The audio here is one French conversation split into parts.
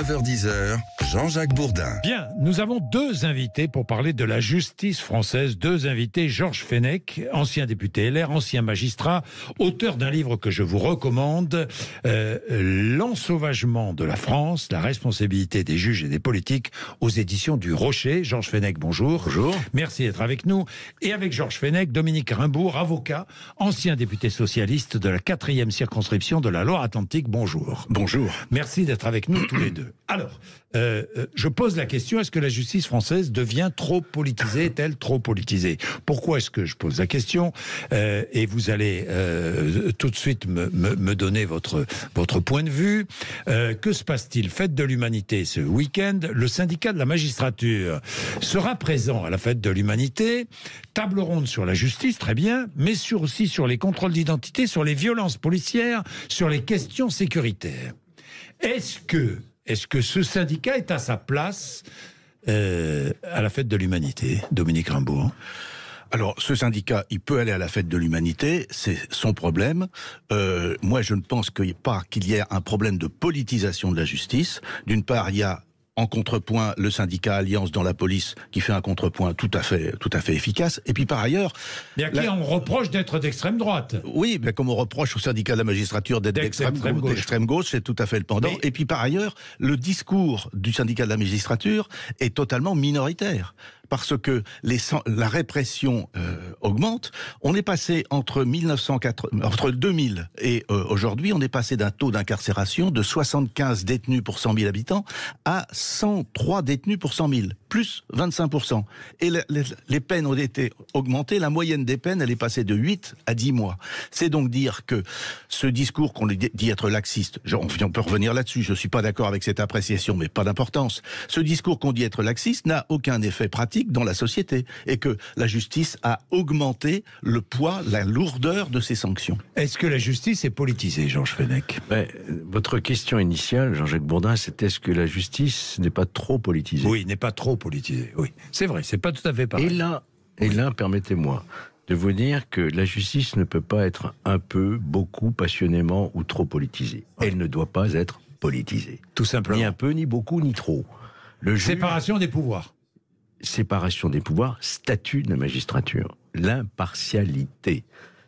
9h-10h, Jean-Jacques Bourdin. Bien, nous avons deux invités pour parler de la justice française. Deux invités, Georges Fenech, ancien député LR, ancien magistrat, auteur d'un livre que je vous recommande, L'ensauvagement de la France, la responsabilité des juges et des politiques, aux éditions du Rocher. Georges Fenech, bonjour. Bonjour. Merci d'être avec nous. Et avec Georges Fenech, Dominique Rimbourg, avocat, ancien député socialiste de la 4e circonscription de la Loire-Atlantique. Bonjour. Bonjour. Merci d'être avec nous tous les deux. Alors, je pose la question, est-ce que la justice française devient trop politisée? Est-elle trop politisée? Pourquoi est-ce que je pose la question? Et vous allez tout de suite me donner votre point de vue. Que se passe-t-il? Fête de l'Humanité ce week-end. Le syndicat de la magistrature sera présent à la Fête de l'Humanité. Table ronde sur la justice, très bien, mais aussi sur les contrôles d'identité, sur les violences policières, sur les questions sécuritaires. Est-ce que ce syndicat est à sa place à la Fête de l'Humanité, Dominique Rimbourg? Alors, ce syndicat, il peut aller à la Fête de l'Humanité, c'est son problème. Moi, je ne pense pas qu'il y ait un problème de politisation de la justice. D'une part, il y a en contrepoint le syndicat Alliance dans la police qui fait un contrepoint tout à fait efficace. Et puis par ailleurs... Mais à qui on reproche d'être d'extrême droite. Oui, mais comme on reproche au syndicat de la magistrature d'être d'extrême gauche, c'est tout à fait le pendant. Mais... Et puis par ailleurs, le discours du syndicat de la magistrature est totalement minoritaire. Parce que la répression augmente. On est passé entre 2000 et aujourd'hui, on est passé d'un taux d'incarcération de 75 détenus pour 100 000 habitants à 103 détenus pour 100 000, plus 25%. Et les peines ont été augmentées. La moyenne des peines, elle est passée de 8 à 10 mois. C'est donc dire que ce discours qu'on dit être laxiste, on peut revenir là-dessus, je ne suis pas d'accord avec cette appréciation, mais pas d'importance. Ce discours qu'on dit être laxiste n'a aucun effet pratique dans la société, et que la justice a augmenté le poids, la lourdeur de ses sanctions. Est-ce que la justice est politisée, Georges Fenech? Votre question initiale, Jean-Jacques Bourdin, c'était est-ce que la justice n'est pas trop politisée? Oui, n'est pas trop politisée, oui. C'est vrai, c'est pas tout à fait pareil. Et là, permettez-moi de vous dire que la justice ne peut pas être un peu, beaucoup, passionnément ou trop politisée. Elle ne doit pas être politisée. Tout simplement. Ni un peu, ni beaucoup, ni trop. Séparation des pouvoirs. Séparation des pouvoirs, statut de la magistrature, l'impartialité.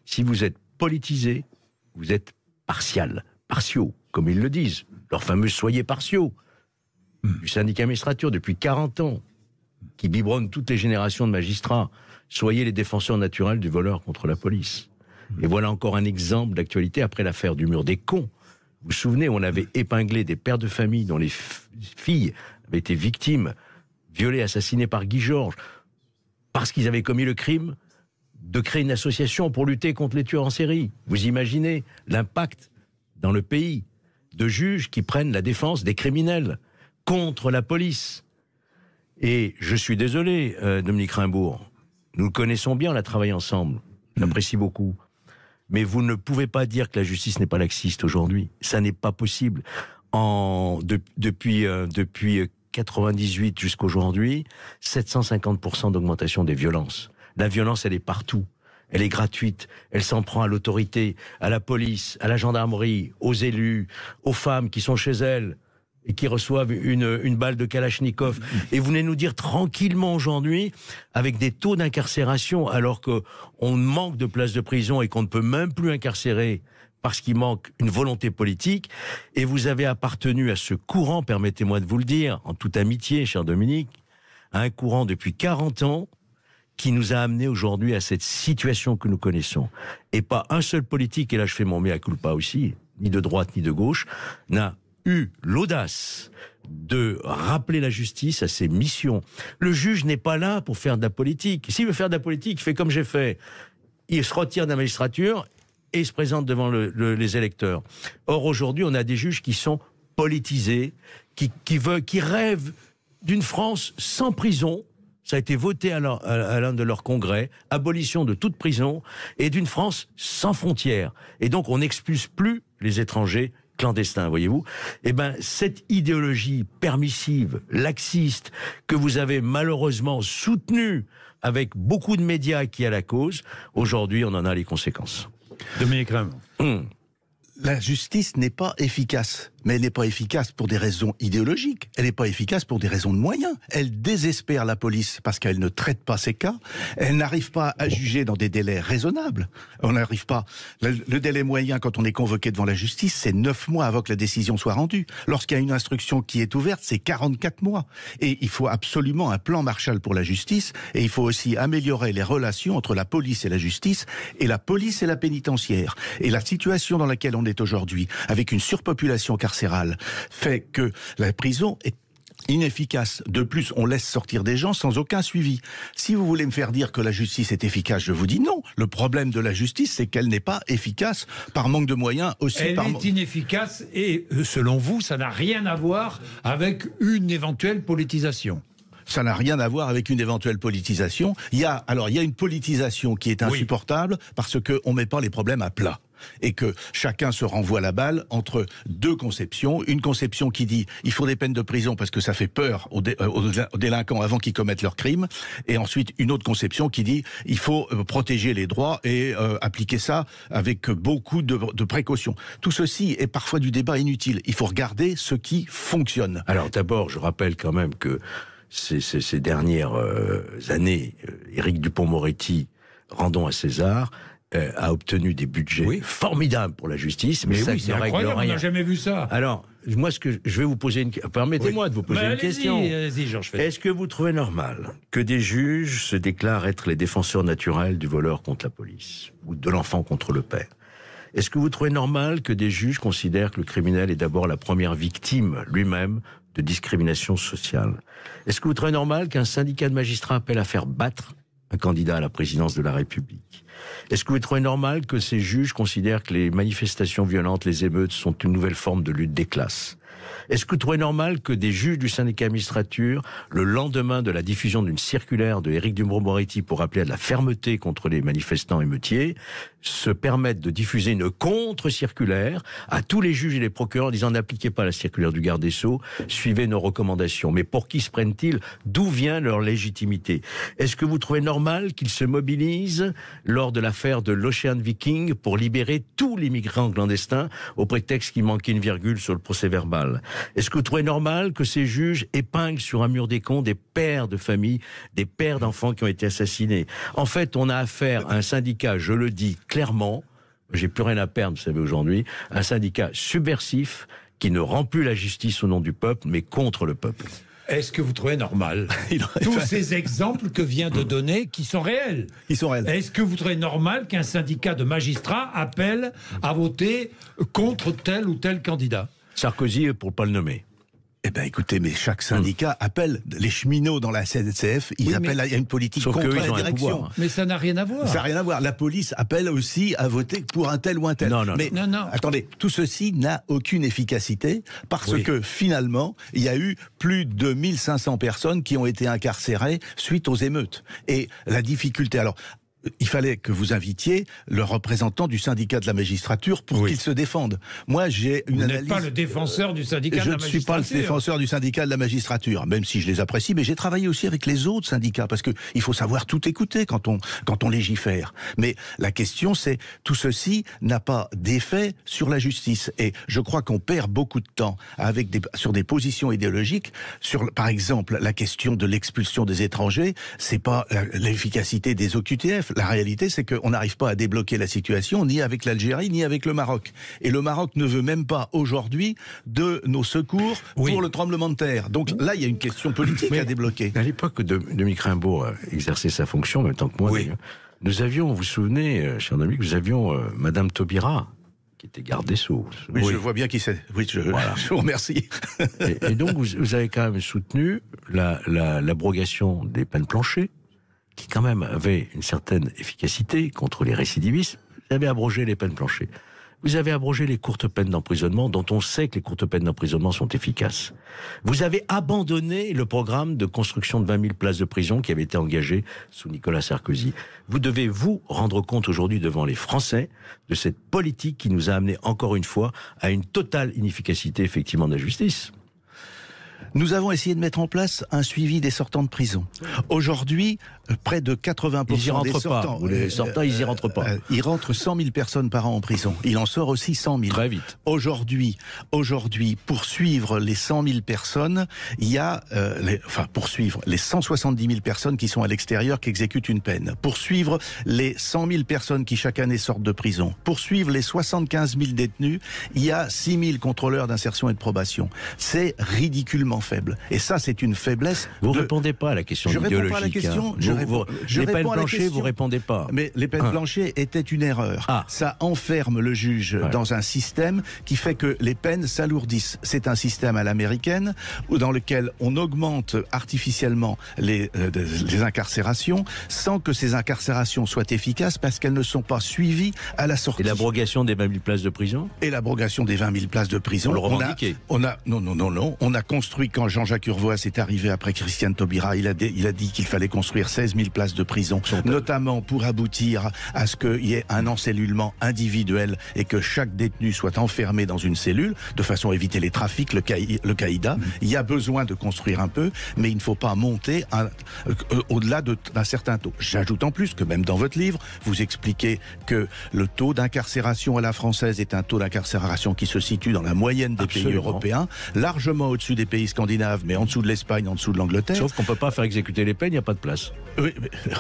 Si vous êtes politisé, vous êtes partiaux, comme ils le disent. Leur fameux « soyez partiaux » du syndicat magistrature depuis 40 ans, qui biberonne toutes les générations de magistrats. Soyez les défenseurs naturels du voleur contre la police. Et voilà encore un exemple d'actualité après l'affaire du mur des cons. Vous vous souvenez, on avait épinglé des pères de famille dont les filles avaient été victimes, violés, assassinés par Guy Georges, parce qu'ils avaient commis le crime de créer une association pour lutter contre les tueurs en série. Vous imaginez l'impact dans le pays de juges qui prennent la défense des criminels contre la police. Et je suis désolé, Dominique Rimbourg, nous le connaissons bien, on a travaillé ensemble, j'apprécie beaucoup. Mais vous ne pouvez pas dire que la justice n'est pas laxiste aujourd'hui. Ça n'est pas possible. Depuis 98 jusqu'aujourd'hui, 750% d'augmentation des violences. La violence, elle est partout. Elle est gratuite. Elle s'en prend à l'autorité, à la police, à la gendarmerie, aux élus, aux femmes qui sont chez elles et qui reçoivent une balle de Kalachnikov. Et vous venez nous dire tranquillement aujourd'hui, avec des taux d'incarcération, alors qu'on manque de places de prison et qu'on ne peut même plus incarcérer parce qu'il manque une volonté politique, et vous avez appartenu à ce courant, permettez-moi de vous le dire, en toute amitié, cher Dominique, à un courant depuis 40 ans qui nous a amenés aujourd'hui à cette situation que nous connaissons. Et pas un seul politique, et là je fais mon mea culpa aussi, ni de droite ni de gauche, n'a eu l'audace de rappeler la justice à ses missions. Le juge n'est pas là pour faire de la politique. S'il veut faire de la politique, il fait comme j'ai fait. Il se retire de la magistrature et il se présente devant les électeurs. Or, aujourd'hui, on a des juges qui sont politisés, qui rêvent d'une France sans prison. Ça a été voté à l'un de leurs congrès, abolition de toute prison, et d'une France sans frontières. Et donc, on n'expulse plus les étrangers clandestins, voyez-vous. Eh bien, cette idéologie permissive, laxiste, que vous avez malheureusement soutenue avec beaucoup de médias qui a la cause, aujourd'hui, on en a les conséquences. Dominique Rimbourg. la justice n'est pas efficace. Mais elle n'est pas efficace pour des raisons idéologiques. Elle n'est pas efficace pour des raisons de moyens. Elle désespère la police parce qu'elle ne traite pas ces cas. Elle n'arrive pas à juger dans des délais raisonnables. On n'arrive pas. Le délai moyen, quand on est convoqué devant la justice, c'est 9 mois avant que la décision soit rendue. Lorsqu'il y a une instruction qui est ouverte, c'est 44 mois. Et il faut absolument un plan Marshall pour la justice. Et il faut aussi améliorer les relations entre la police et la justice, et la police et la pénitentiaire. Et la situation dans laquelle on est aujourd'hui, avec une surpopulation carcérale, fait que la prison est inefficace. De plus, on laisse sortir des gens sans aucun suivi. Si vous voulez me faire dire que la justice est efficace, je vous dis non. Le problème de la justice, c'est qu'elle n'est pas efficace par manque de moyens aussi. Elle est inefficace et, selon vous, ça n'a rien à voir avec une éventuelle politisation. Ça n'a rien à voir avec une éventuelle politisation. Il y a une politisation qui est insupportable parce qu'on ne met pas les problèmes à plat. Et que chacun se renvoie la balle entre deux conceptions. Une conception qui dit il faut des peines de prison parce que ça fait peur aux délinquants avant qu'ils commettent leurs crimes. Et ensuite une autre conception qui dit il faut protéger les droits et appliquer ça avec beaucoup de précautions. Tout ceci est parfois du débat inutile. Il faut regarder ce qui fonctionne. Alors d'abord, je rappelle quand même que ces dernières années, Éric Dupond-Moretti, rendons à César, a obtenu des budgets formidables pour la justice. Mais oui, c'est incroyable, on n'a jamais vu ça. Alors, moi, je vais vous poser une question. Permettez-moi de vous poser une question. Allez-y, Georges Fenech. Est-ce que vous trouvez normal que des juges se déclarent être les défenseurs naturels du voleur contre la police ou de l'enfant contre le père? Est-ce que vous trouvez normal que des juges considèrent que le criminel est d'abord la première victime lui-même de discrimination sociale? Est-ce que vous trouvez normal qu'un syndicat de magistrats appelle à faire battre un candidat à la présidence de la République? Est-ce que vous trouvez normal que ces juges considèrent que les manifestations violentes, les émeutes, sont une nouvelle forme de lutte des classes? Est-ce que vous trouvez normal que des juges du syndicat magistrature, le lendemain de la diffusion d'une circulaire de Éric Dupond-Moretti pour appeler à de la fermeté contre les manifestants émeutiers, se permettent de diffuser une contre-circulaire à tous les juges et les procureurs en disant n'appliquez pas la circulaire du garde des Sceaux, suivez nos recommandations? Mais pour qui se prennent-ils? D'où vient leur légitimité? Est-ce que vous trouvez normal qu'ils se mobilisent lors de l'affaire de l'Ocean Viking pour libérer tous les migrants clandestins au prétexte qu'il manquait une virgule sur le procès-verbal? Est-ce que vous trouvez normal que ces juges épinglent sur un mur des comptes des pères de famille, des pères d'enfants qui ont été assassinés? En fait, on a affaire à un syndicat, je le dis clairement, j'ai plus rien à perdre, vous savez, aujourd'hui, un syndicat subversif qui ne rend plus la justice au nom du peuple, mais contre le peuple. Est-ce que vous trouvez normal tous ces exemples que vient de donner, qui sont réels? Ils sont réels. Est-ce que vous trouvez normal qu'un syndicat de magistrats appelle à voter contre tel ou tel candidat? Sarkozy, pour ne pas le nommer. Eh bien, écoutez, mais chaque syndicat appelle les cheminots dans la SNCF, ils appellent à une politique contre la direction. Mais ça n'a rien à voir. Ça n'a rien à voir. La police appelle aussi à voter pour un tel ou un tel. Non. Attendez, tout ceci n'a aucune efficacité parce que finalement, il y a eu plus de 1500 personnes qui ont été incarcérées suite aux émeutes. Et la difficulté, alors, il fallait que vous invitiez le représentant du syndicat de la magistrature pour qu'il se défende. Moi, j'ai une analyse... Vous n'êtes pas le défenseur du syndicat de la magistrature. Je ne suis pas le défenseur du syndicat de la magistrature, même si je les apprécie, mais j'ai travaillé aussi avec les autres syndicats, parce qu'il faut savoir tout écouter quand on légifère. Mais la question, c'est, tout ceci n'a pas d'effet sur la justice. Et je crois qu'on perd beaucoup de temps sur des positions idéologiques, sur, par exemple, la question de l'expulsion des étrangers, c'est pas l'efficacité des OQTF. La réalité, c'est qu'on n'arrive pas à débloquer la situation, ni avec l'Algérie, ni avec le Maroc. Et le Maroc ne veut même pas, aujourd'hui, de nos secours pour le tremblement de terre. Donc là, il y a une question politique à débloquer. À l'époque de Dominique Rimbaud exerçait sa fonction, en même temps que moi, nous avions, vous vous souvenez, cher Dominique, nous avions Madame Taubira, qui était garde des Sceaux. Oui, je vois bien qui c'est. Oui, je vous remercie. Et donc, vous avez quand même soutenu l'abrogation des peines planchées, qui quand même avait une certaine efficacité contre les récidivistes. Vous avez abrogé les peines planchées. Vous avez abrogé les courtes peines d'emprisonnement, dont on sait que les courtes peines d'emprisonnement sont efficaces. Vous avez abandonné le programme de construction de 20 000 places de prison qui avait été engagé sous Nicolas Sarkozy. Vous devez vous rendre compte aujourd'hui devant les Français de cette politique qui nous a amené encore une fois à une totale inefficacité effectivement de la justice. Nous avons essayé de mettre en place un suivi des sortants de prison. Aujourd'hui, près de 80% ils y rentrent des sortants... pas. Les sortants, ils y rentrent pas. Il rentre 100 000 personnes par an en prison. Il en sort aussi 100 000. Très vite. Aujourd'hui, pour suivre les 100 000 personnes, il y a... pour suivre les 170 000 personnes qui sont à l'extérieur, qui exécutent une peine. Pour suivre les 100 000 personnes qui chaque année sortent de prison. Pour suivre les 75 000 détenus, il y a 6 000 contrôleurs d'insertion et de probation. C'est ridiculement faible. Et ça, c'est une faiblesse. Vous ne répondez pas à la question idéologique. Je réponds pas à la question. Les peines planchées, vous répondez pas. Mais les peines planchées étaient une erreur. Ça enferme le juge dans un système qui fait que les peines s'alourdissent. C'est un système à l'américaine dans lequel on augmente artificiellement les incarcérations sans que ces incarcérations soient efficaces parce qu'elles ne sont pas suivies à la sortie. Et l'abrogation des 20 000 places de prison ? Et l'abrogation des 20 000 places de prison. On le revendiquait. Non. On a construit, quand Jean-Jacques Urvoas est arrivé après Christiane Taubira, il a dit qu'il fallait construire 16 000 places de prison, notamment pour aboutir à ce qu'il y ait un encellulement individuel et que chaque détenu soit enfermé dans une cellule, de façon à éviter les trafics, le caïda. Il y a besoin de construire un peu, mais il ne faut pas monter au-delà d'un certain taux. J'ajoute en plus que même dans votre livre, vous expliquez que le taux d'incarcération à la française est un taux d'incarcération qui se situe dans la moyenne des pays européens, largement au-dessus des pays scandinaves, mais en dessous de l'Espagne, en dessous de l'Angleterre. Sauf qu'on ne peut pas faire exécuter les peines, il n'y a pas de place. Oui,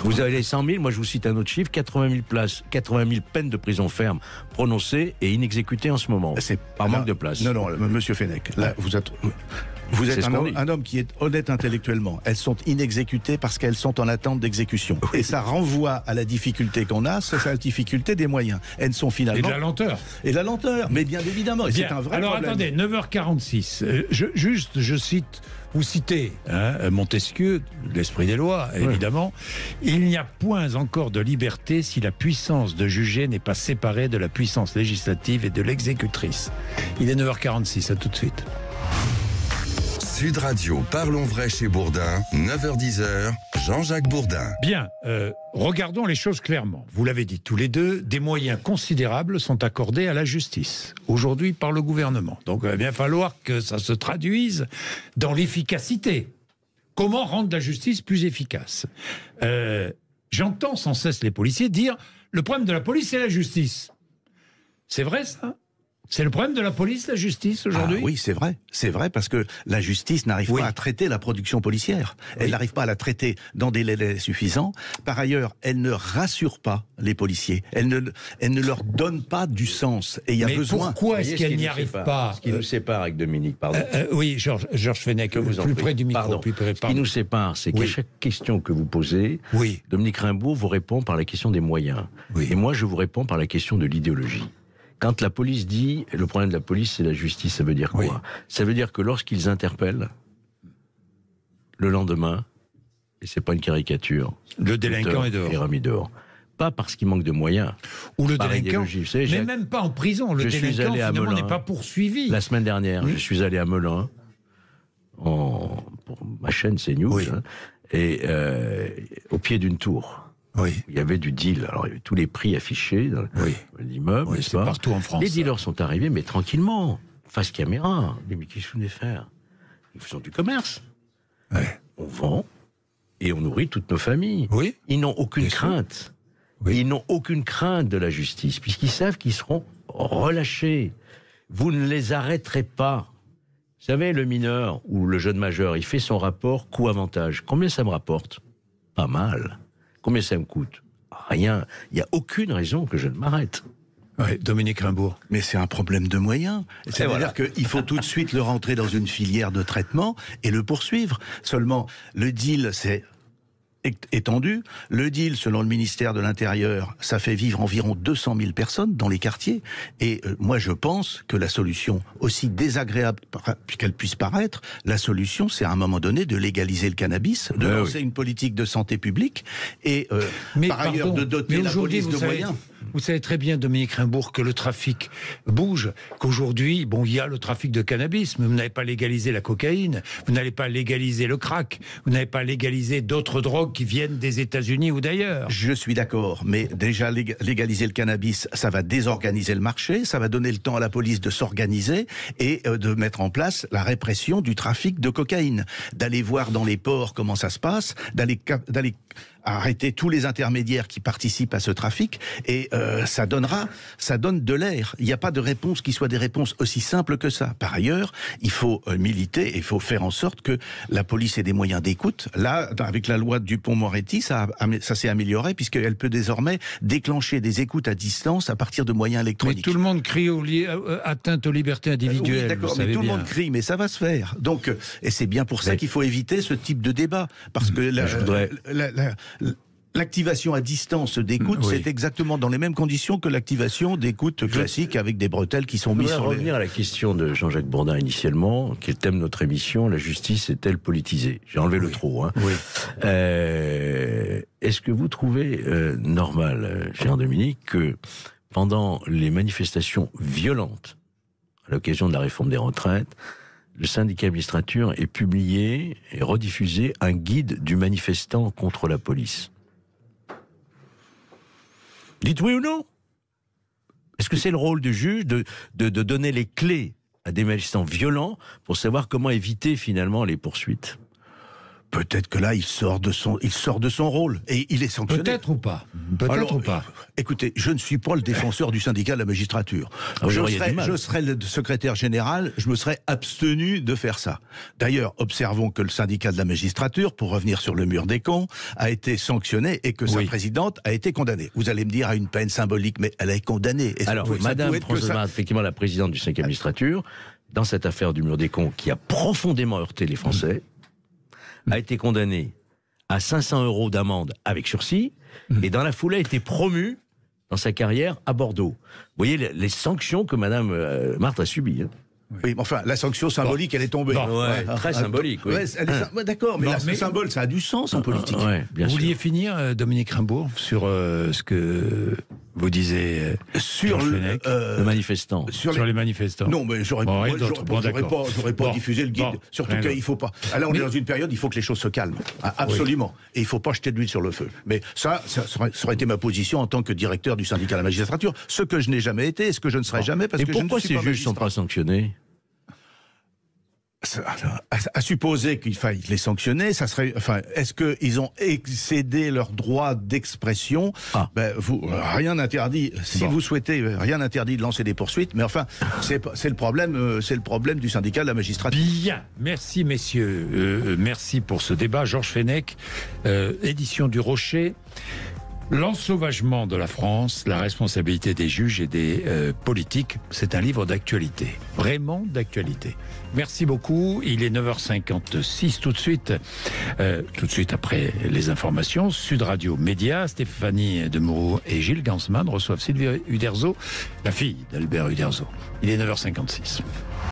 vous avez les 100 000, moi je vous cite un autre chiffre, 80 000 places, 80 000 peines de prison ferme prononcées et inexécutées en ce moment, par manque de place. Non, monsieur Fenech, là, vous êtes un homme qui est honnête intellectuellement. Elles sont inexécutées parce qu'elles sont en attente d'exécution. Oui. Et ça renvoie à la difficulté qu'on a, c'est la difficulté des moyens. Elles sont finalement... Et de la lenteur. Et de la lenteur, mais bien évidemment. Bien. C'est un vrai Alors problème. Attendez, 9h46. Je cite... Vous citez Montesquieu, l'esprit des lois, évidemment. Il n'y a point encore de liberté si la puissance de juger n'est pas séparée de la puissance législative et de l'exécutrice. Il est 9h46, à tout de suite. Sud Radio, Parlons Vrai chez Bourdin, 9h-10h, Jean-Jacques Bourdin. Bien, regardons les choses clairement. Vous l'avez dit tous les deux, des moyens considérables sont accordés à la justice, aujourd'hui par le gouvernement. Donc il va bien falloir que ça se traduise dans l'efficacité. Comment rendre la justice plus efficace ? J'entends sans cesse les policiers dire « le problème de la police, c'est la justice ». C'est vrai ça ? C'est le problème de la police, la justice, aujourd'hui ? Oui, c'est vrai. C'est vrai parce que la justice n'arrive pas à traiter la production policière. Elle n'arrive pas à la traiter dans des délais suffisants. Par ailleurs, elle ne rassure pas les policiers. Elle ne leur donne pas du sens. Et il y a besoin... Pourquoi est-ce qu'elle n'y arrive pas ? Ce qui nous sépare avec Dominique, pardon. Oui, Georges Fenech, plus près du micro. Pardon. Ce qui nous sépare, c'est qu'à chaque question que vous posez, Dominique Rimbaud vous répond par la question des moyens. Et moi, je vous réponds par la question de l'idéologie. Quand la police dit, le problème de la police, c'est la justice, ça veut dire quoi ? Ça veut dire que lorsqu'ils interpellent, le lendemain, et c'est pas une caricature, le délinquant est dehors. Il est remis dehors. Pas parce qu'il manque de moyens. Ou le délinquant, mais même pas en prison. Le délinquant, finalement, n'est pas poursuivi. La semaine dernière, je suis allé à Melun, pour ma chaîne CNews, et au pied d'une tour. Il y avait du deal. Alors, il y avait tous les prix affichés dans l'immeuble. C'est partout en France. Les dealers sont arrivés, mais tranquillement, face caméra. Mais qu'est-ce que vous venez faire ? Nous faisons du commerce. On vend et on nourrit toutes nos familles. Ils n'ont aucune crainte. Ils n'ont aucune crainte de la justice, puisqu'ils savent qu'ils seront relâchés. Vous ne les arrêterez pas. Vous savez, le mineur ou le jeune majeur, il fait son rapport coût-avantage. Combien ça me rapporte ? Pas mal. Combien ça me coûte ? Rien. Il n'y a aucune raison que je ne m'arrête. Dominique Rimbaud. Mais c'est un problème de moyens. C'est-à-dire qu'il faut tout de suite le rentrer dans une filière de traitement et le poursuivre. Seulement, le deal, c'est étendu. Le deal, selon le ministère de l'Intérieur, ça fait vivre environ 200 000 personnes dans les quartiers. Et moi, je pense que la solution, aussi désagréable qu'elle puisse paraître, la solution, c'est à un moment donné de légaliser le cannabis, de lancer une politique de santé publique et par ailleurs de doter la police de moyens. Vous savez très bien, Dominique Raimbourg, que le trafic bouge, qu'aujourd'hui, bon, il y a le trafic de cannabis, mais vous n'avez pas légalisé la cocaïne, vous n'allez pas légaliser le crack, vous n'avez pas légalisé d'autres drogues qui viennent des États-Unis ou d'ailleurs. Je suis d'accord, mais déjà légaliser le cannabis, ça va désorganiser le marché, ça va donner le temps à la police de s'organiser et de mettre en place la répression du trafic de cocaïne, d'aller voir dans les ports comment ça se passe, d'aller arrêter tous les intermédiaires qui participent à ce trafic, et ça donne de l'air. Il n'y a pas de réponse qui soit des réponses aussi simples que ça. Par ailleurs, il faut militer et il faut faire en sorte que la police ait des moyens d'écoute. Là, avec la loi Dupond-Moretti, ça s'est amélioré puisqu'elle peut désormais déclencher des écoutes à distance à partir de moyens électroniques. Mais tout le monde crie atteinte aux libertés individuelles. Oui, d'accord, mais tout le monde crie, mais ça va se faire. Donc, et c'est bien pour ça qu'il faut éviter ce type de débat, parce que l'activation à distance d'écoute, c'est exactement dans les mêmes conditions que l'activation d'écoute classique avec des bretelles qui sont mises sur les... Je voudrais revenir à la question de Jean-Jacques Bourdin initialement, qui est le thème de notre émission, la justice est-elle politisée? J'ai enlevé le trop. Oui. Est-ce que vous trouvez normal, cher Dominique, que pendant les manifestations violentes, à l'occasion de la réforme des retraites, le syndicat Magistrature ait publié et rediffusé un guide du manifestant contre la police? Dites oui ou non? Est-ce que c'est le rôle du juge de donner les clés à des manifestants violents pour savoir comment éviter finalement les poursuites? Peut-être que là, il sort de son rôle et il est sanctionné. Peut-être ou pas. Peut-être ou pas. Écoutez, je ne suis pas le défenseur du syndicat de la magistrature. Je serais le secrétaire général, je me serais abstenu de faire ça. D'ailleurs, observons que le syndicat de la magistrature, pour revenir sur le mur des cons, a été sanctionné et que sa présidente a été condamnée. Vous allez me dire à une peine symbolique, mais elle a été condamnée. Et alors, Madame François, effectivement, la présidente du syndicat de la magistrature, dans cette affaire du mur des cons qui a profondément heurté les Français, a été condamné à 500 € d'amende avec sursis, et dans la foulée a été promu dans sa carrière à Bordeaux. Vous voyez les sanctions que Madame Marthe a subies. Oui, mais enfin, la sanction symbolique, elle est tombée. Très symbolique, oui. D'accord, mais ce symbole, ça a du sens en politique. Vous vouliez finir, Dominique Raimbourg, sur ce que vous disiez sur le manifestant. Sur les manifestants. Non, mais j'aurais pas diffusé le guide. Surtout qu'il faut pas. Alors, on est dans une période, il faut que les choses se calment. Absolument. Et il faut pas jeter de l'huile sur le feu. Mais ça aurait été ma position en tant que directeur du syndicat de la magistrature. Ce que je n'ai jamais été, et ce que je ne serai jamais, parce que je ne suis pas magistrat. Et pourquoi ces juges ne sont pas sanctionnés? À supposer qu'il faille les sanctionner, ça serait. Enfin, est-ce qu'ils ont excédé leur droit d'expression? Rien n'interdit. Si vous souhaitez, rien n'interdit de lancer des poursuites. Mais enfin, c'est le problème du syndicat de la magistrature. Bien, merci messieurs, merci pour ce débat. Georges Fenech, édition du Rocher. L'ensauvagement de la France, la responsabilité des juges et des politiques, c'est un livre d'actualité, vraiment d'actualité. Merci beaucoup, il est 9h56 tout de suite après les informations. Sud Radio Média, Stéphanie Demourou et Gilles Gansman reçoivent Sylvie Uderzo, la fille d'Albert Uderzo. Il est 9h56.